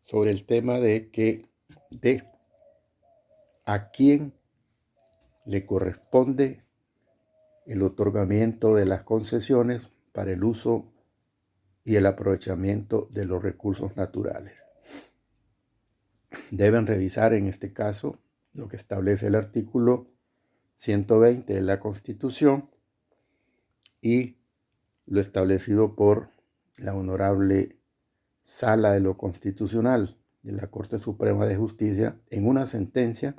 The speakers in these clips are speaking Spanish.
sobre el tema de a quién le corresponde el otorgamiento de las concesiones para el uso y el aprovechamiento de los recursos naturales. Deben revisar en este caso lo que establece el artículo 120 de la Constitución y lo establecido por la Honorable Sala de lo Constitucional de la Corte Suprema de Justicia en una sentencia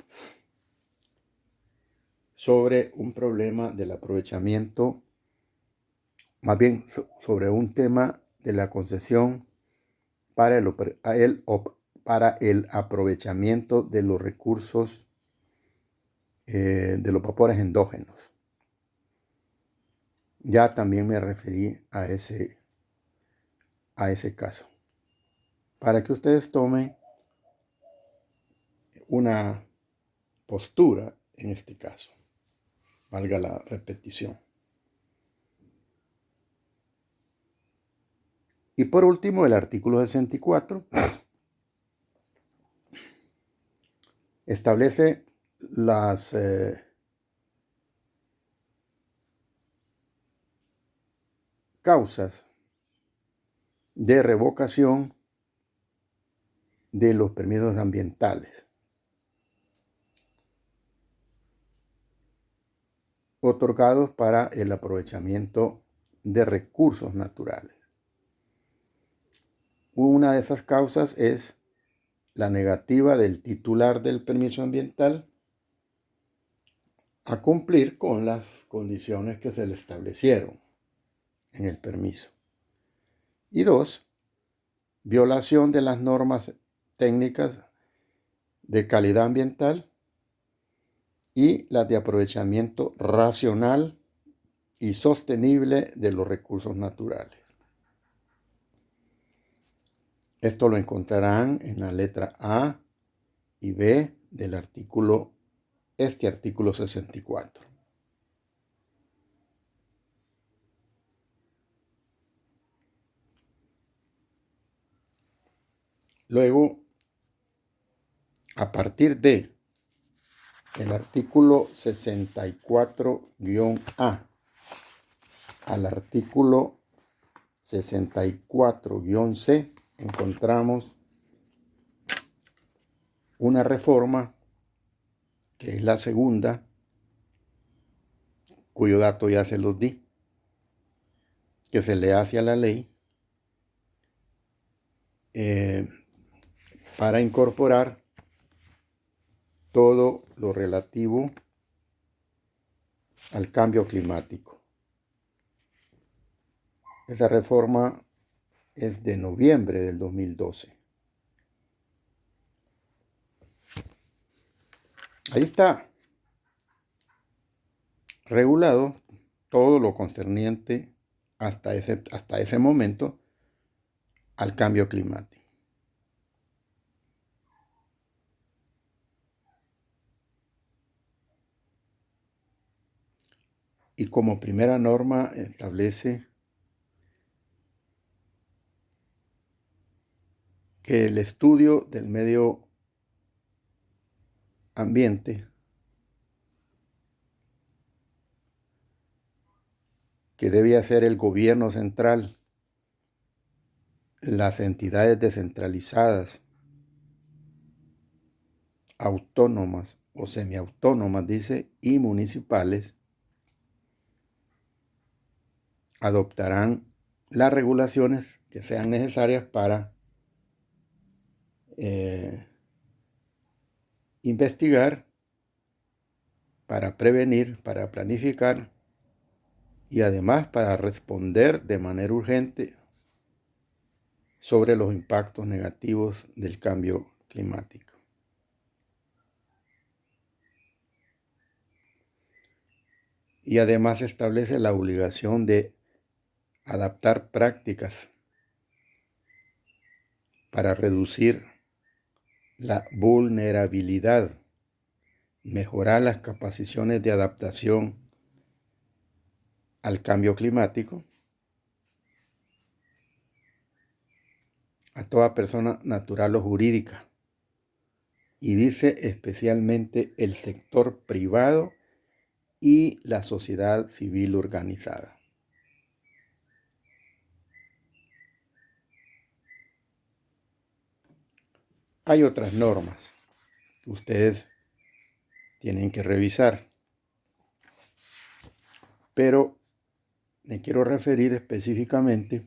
sobre un problema del aprovechamiento, más bien sobre un tema de la concesión para el aprovechamiento de los recursos de los vapores endógenos. Ya también me referí a ese caso, para que ustedes tomen una postura en este caso, valga la repetición. Y por último, el artículo 64 establece las causas de revocación de los permisos ambientales otorgados para el aprovechamiento de recursos naturales. Una de esas causas es la negativa del titular del permiso ambiental a cumplir con las condiciones que se le establecieron en el permiso. Y 2, violación de las normas técnicas de calidad ambiental y las de aprovechamiento racional y sostenible de los recursos naturales. Esto lo encontrarán en la letra A y B del artículo 64. Luego, a partir de el artículo 64-A al artículo 64-C, encontramos una reforma que es la segunda, cuyo dato ya se los di, que se le hace a la ley para incorporar todo lo relativo al cambio climático. Esa reforma es de noviembre del 2012. Ahí está regulado todo lo concerniente hasta ese momento al cambio climático. Y como primera norma establece que el estudio del medio ambiente que debe hacer el gobierno central, las entidades descentralizadas, autónomas o semiautónomas, dice, y municipales, adoptarán las regulaciones que sean necesarias para investigar, para prevenir, para planificar y además para responder de manera urgente sobre los impactos negativos del cambio climático. Y además establece la obligación de adaptar prácticas para reducir la vulnerabilidad, mejorar las capacidades de adaptación al cambio climático, a toda persona natural o jurídica. Y dice especialmente el sector privado y la sociedad civil organizada. Hay otras normas que ustedes tienen que revisar, pero me quiero referir específicamente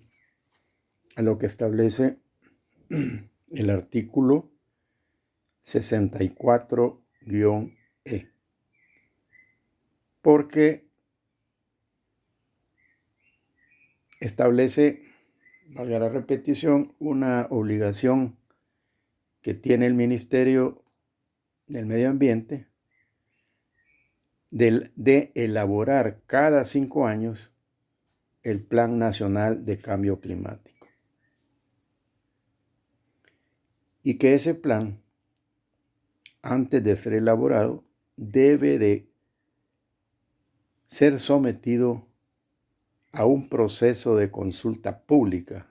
a lo que establece el artículo 64-E, porque establece, valga la repetición, una obligación que tiene el Ministerio del Medio Ambiente de elaborar cada 5 años el Plan Nacional de Cambio Climático. Y que ese plan, antes de ser elaborado, debe de ser sometido a un proceso de consulta pública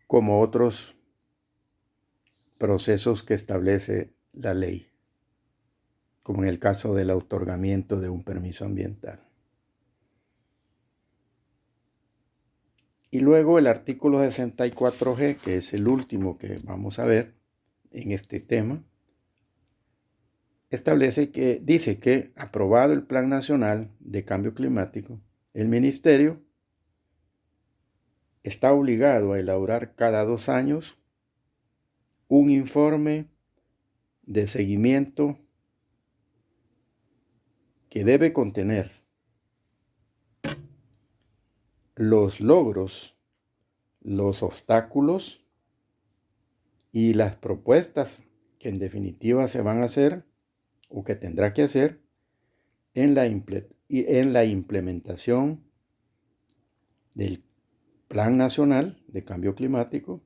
como otros procesos que establece la ley, como en el caso del otorgamiento de un permiso ambiental. Y luego el artículo 64G, que es el último que vamos a ver en este tema, dice que, aprobado el Plan Nacional de Cambio Climático, el Ministerio está obligado a elaborar cada 2 años un informe de seguimiento que debe contener los logros, los obstáculos y las propuestas que en definitiva se van a hacer o que tendrá que hacer en la implementación del Plan Nacional de Cambio Climático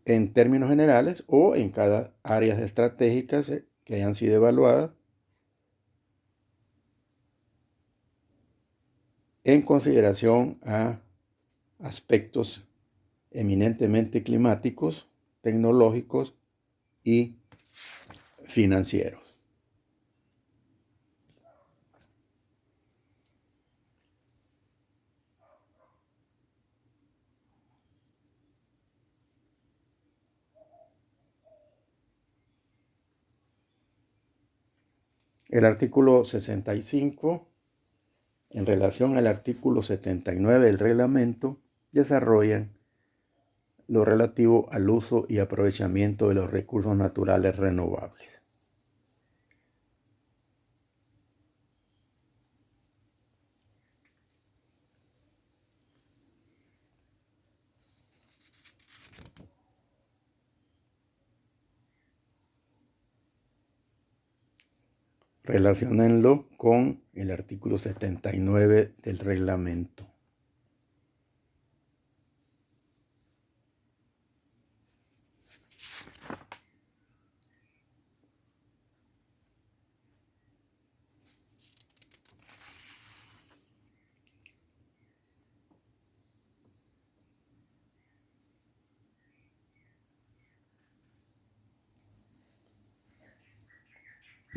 en términos generales o en cada áreas estratégicas que hayan sido evaluadas en consideración a aspectos eminentemente climáticos, tecnológicos y financieros. El artículo 65, en relación al artículo 79 del reglamento, desarrollan lo relativo al uso y aprovechamiento de los recursos naturales renovables. Relaciónenlo con el artículo 79 del reglamento.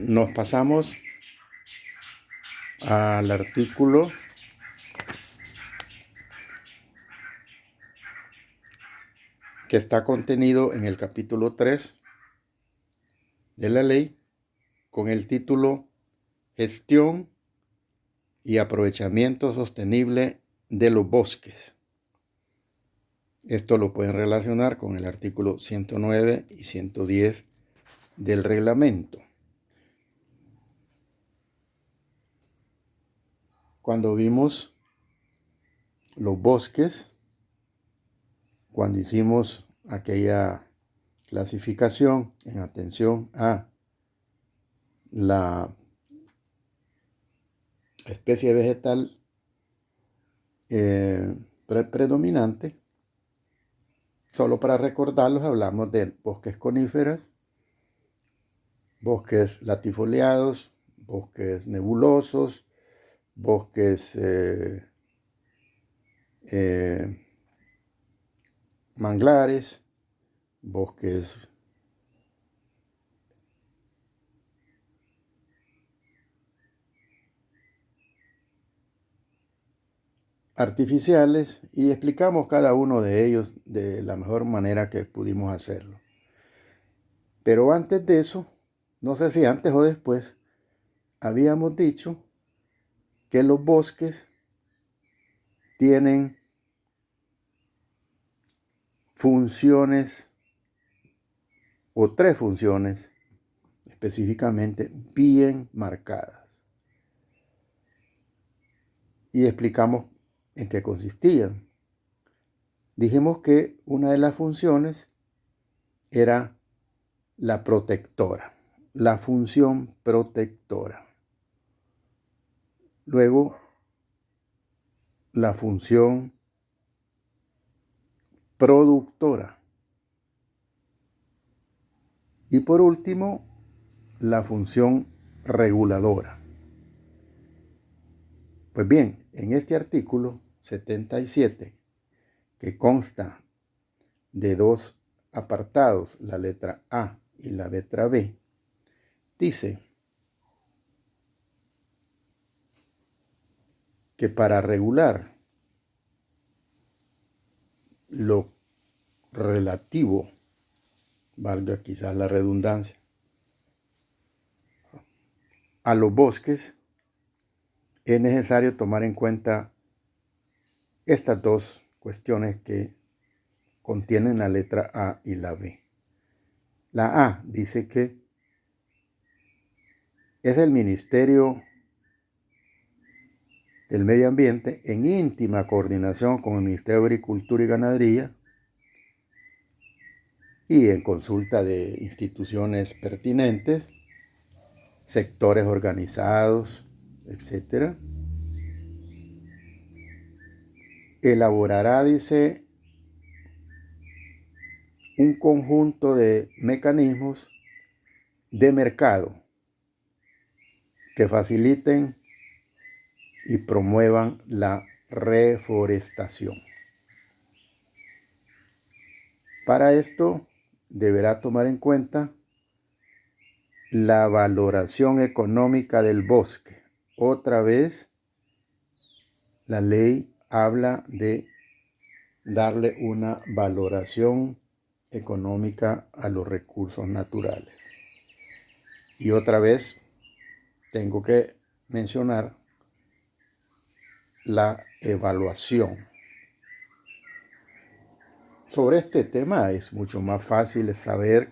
Nos pasamos al artículo que está contenido en el capítulo 3 de la ley con el título Gestión y aprovechamiento sostenible de los bosques. Esto lo pueden relacionar con el artículo 109 y 110 del reglamento. Cuando vimos los bosques, cuando hicimos aquella clasificación en atención a la especie vegetal predominante, solo para recordarlos, hablamos de bosques coníferas, bosques latifoliados, bosques nebulosos, bosques manglares, bosques artificiales, y explicamos cada uno de ellos de la mejor manera que pudimos hacerlo. Pero antes de eso, no sé si antes o después, habíamos dicho que los bosques tienen funciones o tres funciones específicamente bien marcadas. Y explicamos en qué consistían. Dijimos que una de las funciones era la protectora, la función protectora. Luego, la función productora. Y por último, la función reguladora. Pues bien, en este artículo 77, que consta de dos apartados, la letra A y la letra B, dice que para regular lo relativo, valga quizás la redundancia, a los bosques, es necesario tomar en cuenta estas dos cuestiones que contienen la letra A y la B. La A dice que es el Ministerio del Medio Ambiente, en íntima coordinación con el Ministerio de Agricultura y Ganadería y en consulta de instituciones pertinentes, sectores organizados, etc., elaborará, dice, un conjunto de mecanismos de mercado que faciliten y promuevan la reforestación. Para esto deberá tomar en cuenta la valoración económica del bosque. Otra vez, la ley habla de darle una valoración económica a los recursos naturales. Y otra vez, tengo que mencionar la evaluación. Sobre este tema es mucho más fácil saber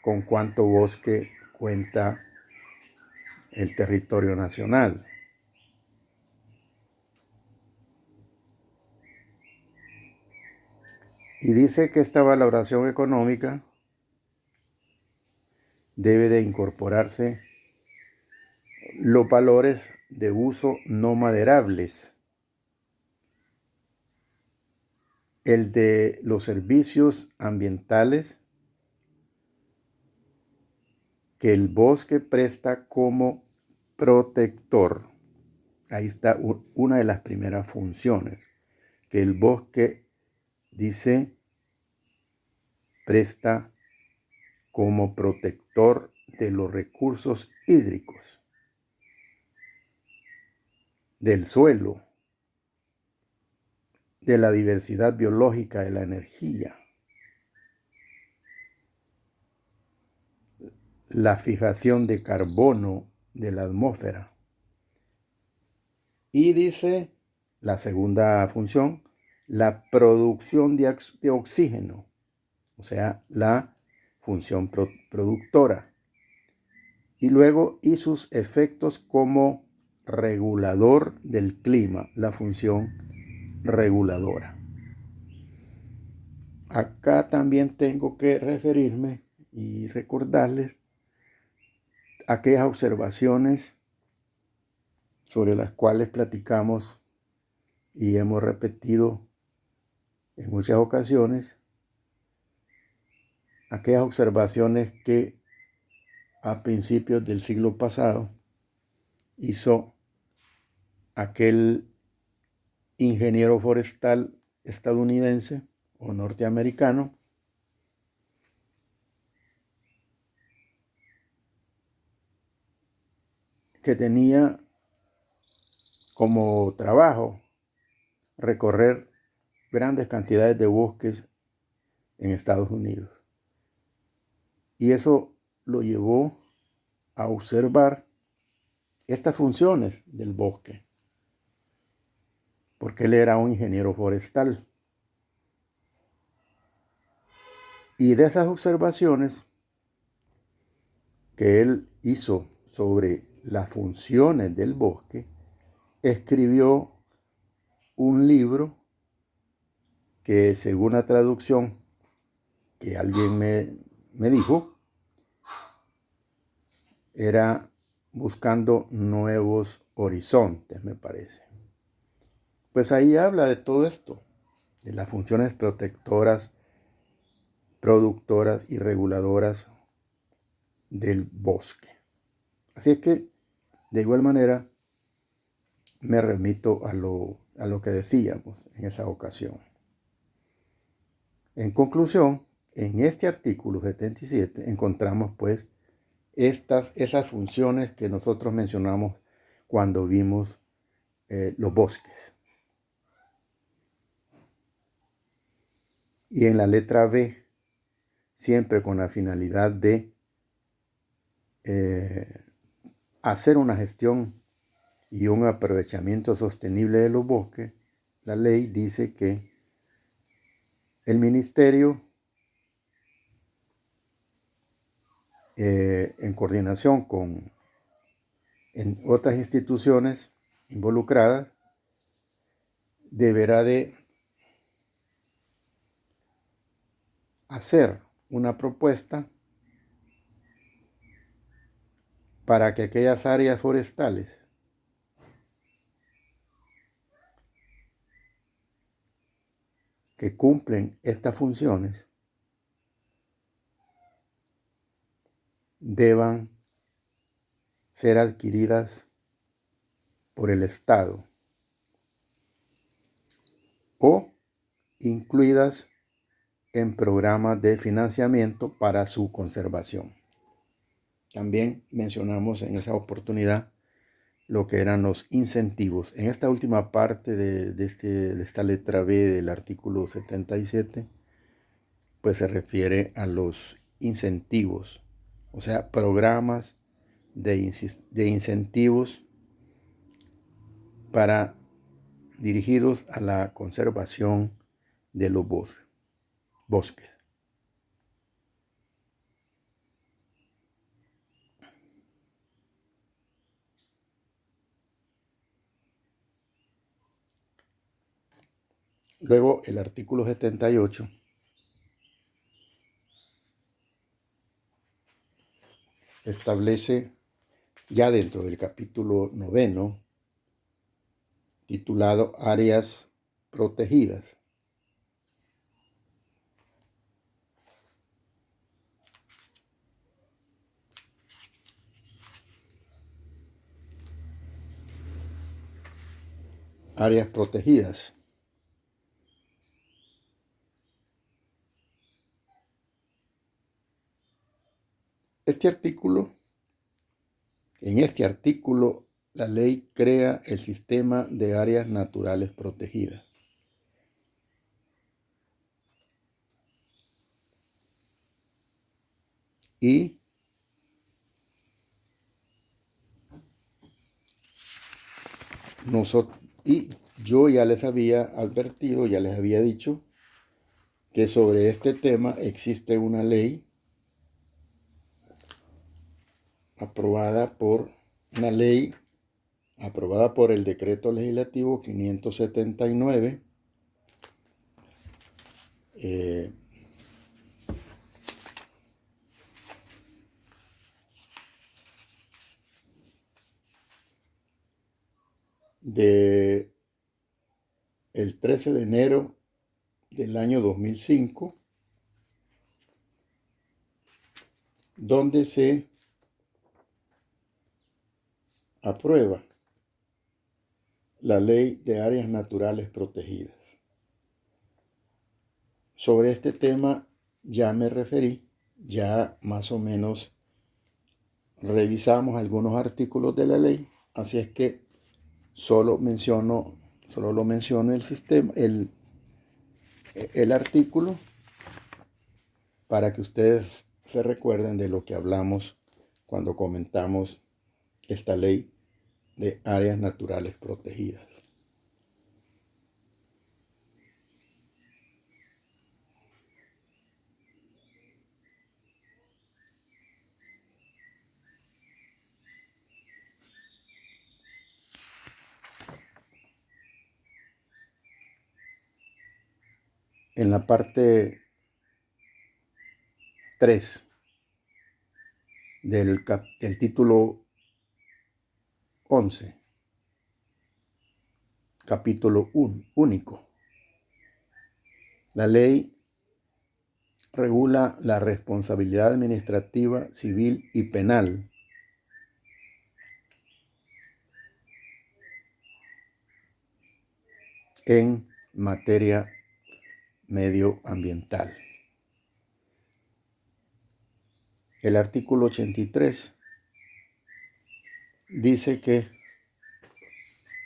con cuánto bosque cuenta el territorio nacional. Y dice que esta valoración económica debe de incorporarse los valores de uso no maderables, el de los servicios ambientales que el bosque presta como protector. Ahí está una de las primeras funciones, que el bosque, dice, presta como protector de los recursos hídricos, del suelo, de la diversidad biológica, de la energía, la fijación de carbono de la atmósfera. Y dice la segunda función, la producción de oxígeno, o sea, la función productora. Y luego, y sus efectos como regulador del clima, la función reguladora. Acá también tengo que referirme y recordarles aquellas observaciones sobre las cuales platicamos y hemos repetido en muchas ocasiones, aquellas observaciones que a principios del siglo pasado hizo aquel ingeniero forestal estadounidense o norteamericano que tenía como trabajo recorrer grandes cantidades de bosques en Estados Unidos. Y eso lo llevó a observar estas funciones del bosque, porque él era un ingeniero forestal. Y de esas observaciones que él hizo sobre las funciones del bosque, escribió un libro que, según la traducción que alguien me dijo, era Buscando Nuevos Horizontes, me parece. Pues ahí habla de todo esto, de las funciones protectoras, productoras y reguladoras del bosque. Así es que, de igual manera, me remito a lo que decíamos en esa ocasión. En conclusión, en este artículo 77 encontramos pues esas funciones que nosotros mencionamos cuando vimos los bosques. Y en la letra B, siempre con la finalidad de hacer una gestión y un aprovechamiento sostenible de los bosques, la ley dice que el ministerio, en coordinación con otras instituciones involucradas, deberá de hacer una propuesta para que aquellas áreas forestales que cumplen estas funciones deban ser adquiridas por el Estado o incluidas en programas de financiamiento para su conservación. También mencionamos en esa oportunidad lo que eran los incentivos. En esta última parte de esta letra B del artículo 77, pues se refiere a los incentivos, o sea, programas de incentivos dirigidos a la conservación de los bosques. Luego el artículo 78 establece, ya dentro del capítulo 9, titulado Áreas Protegidas, áreas protegidas. En este artículo, la ley crea el sistema de áreas naturales protegidas. Y yo ya les había advertido, ya les había dicho que sobre este tema existe una ley aprobada por el decreto legislativo 579, de el 13 de enero del año 2005, donde se aprueba la Ley de Áreas Naturales Protegidas. Sobre este tema ya me referí, ya más o menos revisamos algunos artículos de la ley, así es que solo lo menciono el sistema, el artículo, para que ustedes se recuerden de lo que hablamos cuando comentamos esta ley de áreas naturales protegidas. En la parte 3 del título 11, capítulo único, la ley regula la responsabilidad administrativa, civil y penal en materia medioambiental. El artículo 83 dice que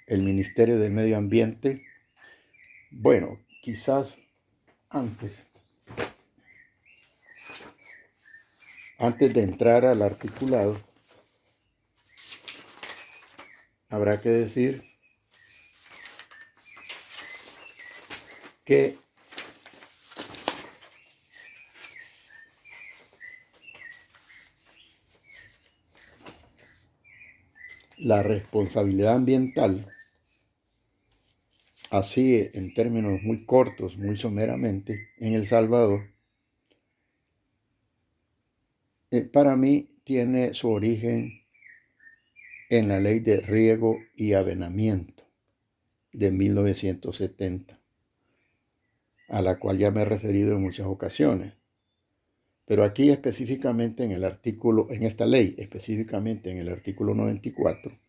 el Ministerio del Medio Ambiente, bueno, quizás antes de entrar al articulado, habrá que decir que la responsabilidad ambiental, así en términos muy cortos, muy someramente, en El Salvador, para mí tiene su origen en la Ley de Riego y Avenamiento de 1970, a la cual ya me he referido en muchas ocasiones. Pero aquí específicamente en esta ley, específicamente en el artículo 94,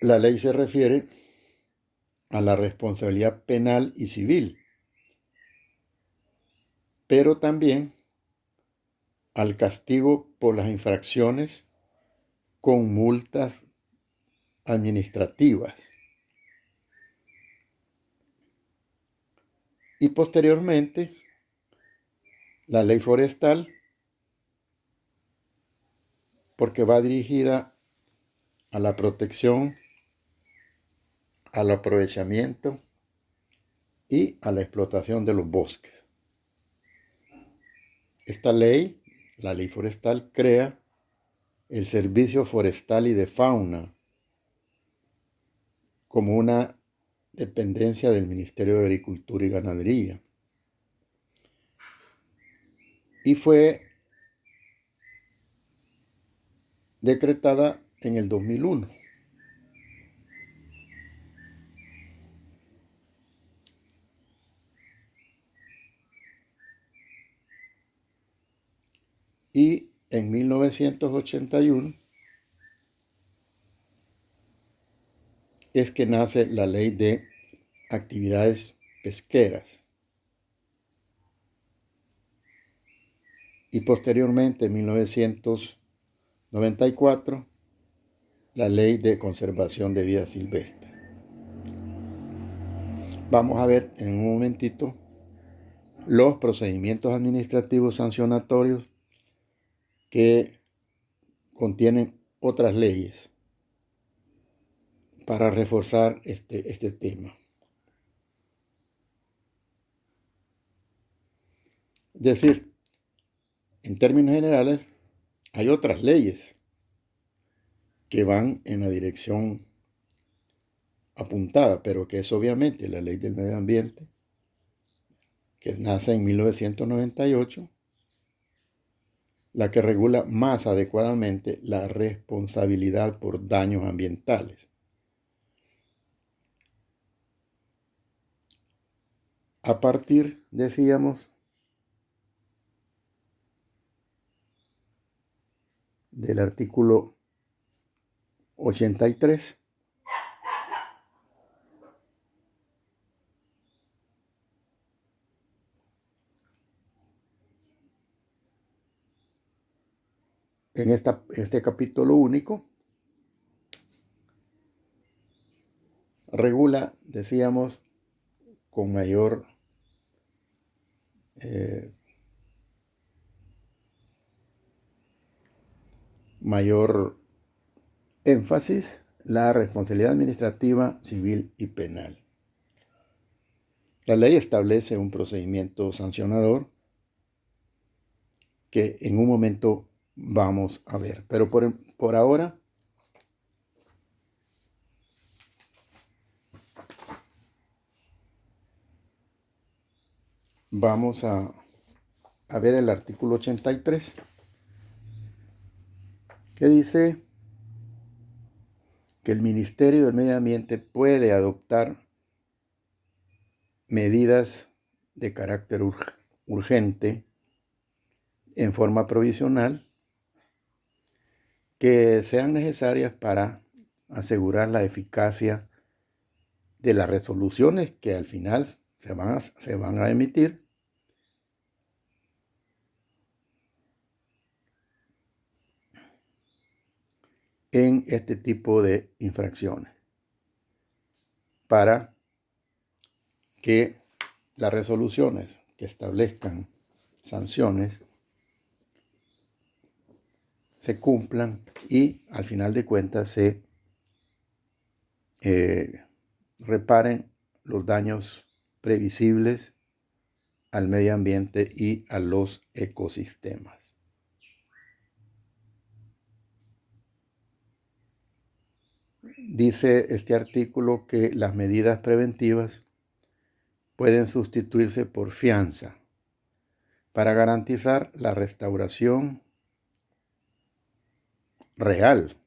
la ley se refiere a la responsabilidad penal y civil, pero también al castigo por las infracciones con multas administrativas. Y posteriormente, la ley forestal, porque va dirigida a la protección, al aprovechamiento y a la explotación de los bosques. Esta ley, la ley forestal, crea el Servicio Forestal y de Fauna como una dependencia del Ministerio de Agricultura y Ganadería. Y fue decretada en el 2001. Y en 1981 es que nace la ley de actividades pesqueras. Y posteriormente, en 1994, la ley de conservación de vida silvestre. Vamos a ver en un momentito los procedimientos administrativos sancionatorios que contienen otras leyes para reforzar este tema. Es decir, en términos generales, hay otras leyes que van en la dirección apuntada, pero que es obviamente la Ley del Medio Ambiente, que nace en 1998, la que regula más adecuadamente la responsabilidad por daños ambientales. A partir, decíamos, del artículo 83. En este capítulo único regula, decíamos, con mayor énfasis la responsabilidad administrativa, civil y penal. La ley establece un procedimiento sancionador que en un momento vamos a ver. Pero por ahora vamos a ver el artículo 83, que dice que el Ministerio del Medio Ambiente puede adoptar medidas de carácter urgente en forma provisional que sean necesarias para asegurar la eficacia de las resoluciones que al final se van a emitir en este tipo de infracciones, para que las resoluciones que establezcan sanciones se cumplan y al final de cuentas se reparen los daños previsibles al medio ambiente y a los ecosistemas. Dice este artículo que las medidas preventivas pueden sustituirse por fianza para garantizar la restauración real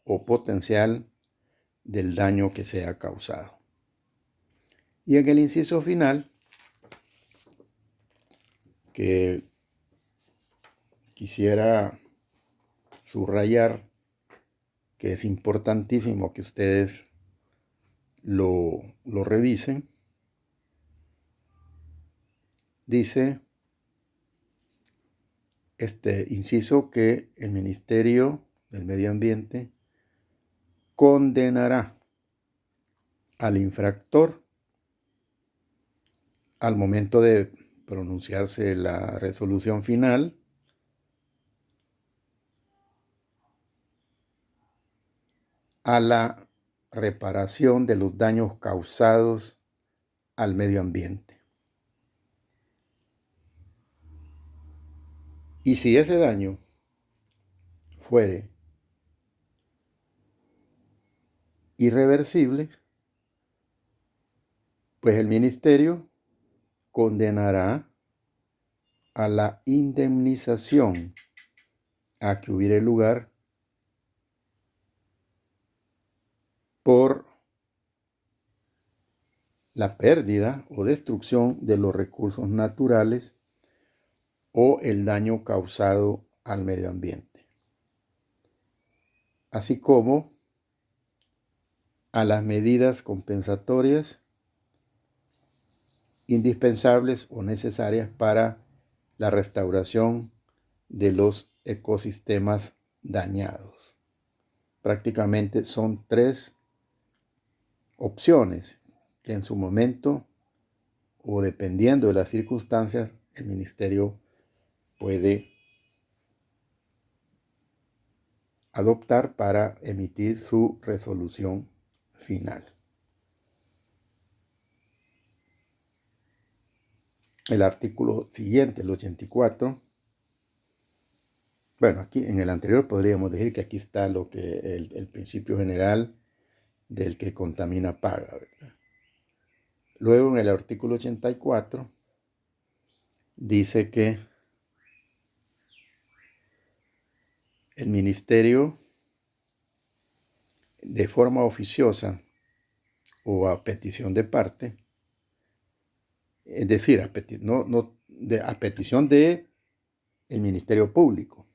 o potencial del daño que sea causado. Y en el inciso final, que quisiera subrayar, que es importantísimo que ustedes lo revisen, dice este inciso que el Ministerio del Medio Ambiente condenará al infractor al momento de pronunciarse la resolución final a la reparación de los daños causados al medio ambiente. Y si ese daño fuere irreversible, pues el ministerio condenará a la indemnización a que hubiere lugar por la pérdida o destrucción de los recursos naturales o el daño causado al medio ambiente, así como a las medidas compensatorias indispensables o necesarias para la restauración de los ecosistemas dañados. Prácticamente son 3 opciones que en su momento o dependiendo de las circunstancias el ministerio puede adoptar para emitir su resolución final. El artículo siguiente, el 84. Bueno, aquí en el anterior podríamos decir que aquí está lo que el principio general del que contamina paga, ¿verdad? Luego en el artículo 84 dice que el ministerio, de forma oficiosa o a petición de parte, es decir, a petición de el Ministerio Público,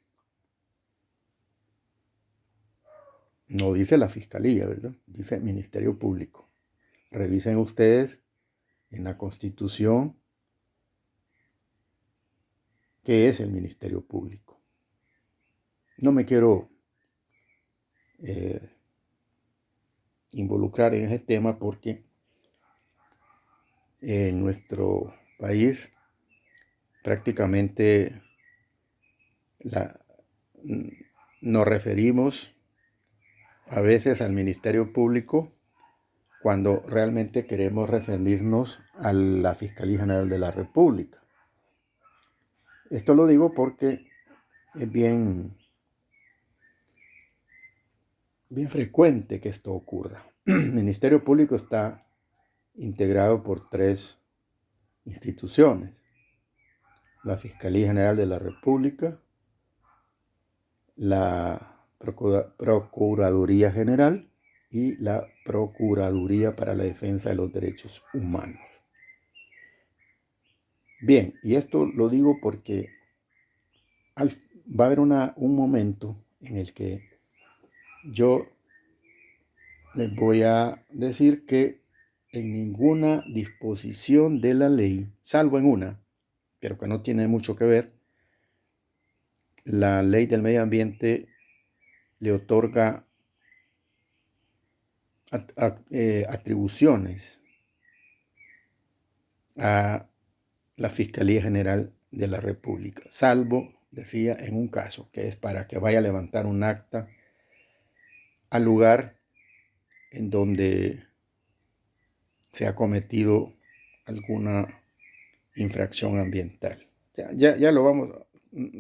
No dice la Fiscalía, ¿verdad? Dice Ministerio Público. Revisen ustedes en la Constitución qué es el Ministerio Público. No me quiero involucrar en ese tema porque en nuestro país prácticamente nos referimos a veces al Ministerio Público cuando realmente queremos referirnos a la Fiscalía General de la República. Esto lo digo porque es bien frecuente que esto ocurra. El Ministerio Público está integrado por 3 instituciones: la Fiscalía General de la República, la Procuraduría General y la Procuraduría para la Defensa de los Derechos Humanos. Bien, y esto lo digo porque va a haber un momento en el que yo les voy a decir que en ninguna disposición de la ley, salvo en una, pero que no tiene mucho que ver, la ley del medio ambiente le otorga atribuciones a la Fiscalía General de la República, salvo, decía, en un caso, que es para que vaya a levantar un acta al lugar en donde se ha cometido alguna infracción ambiental. Ya lo vamos,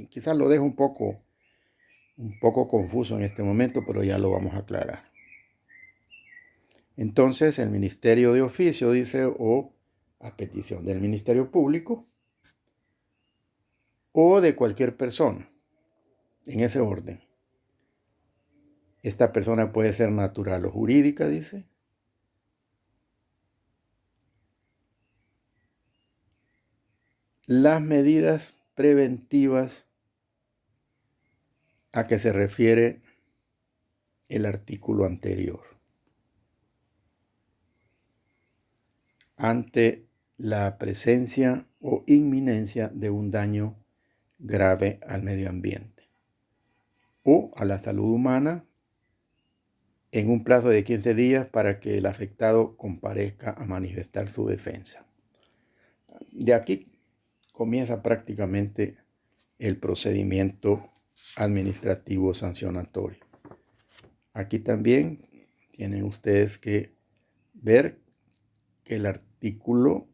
quizás lo dejo un poco confuso en este momento, pero ya lo vamos a aclarar. Entonces, el Ministerio de Oficio dice, o a petición del Ministerio Público, o de cualquier persona, en ese orden. Esta persona puede ser natural o jurídica, dice. Las medidas preventivas a que se refiere el artículo anterior, ante la presencia o inminencia de un daño grave al medio ambiente o a la salud humana, en un plazo de 15 días para que el afectado comparezca a manifestar su defensa. De aquí comienza prácticamente el procedimiento administrativo sancionatorio. Aquí también tienen ustedes que ver que el artículo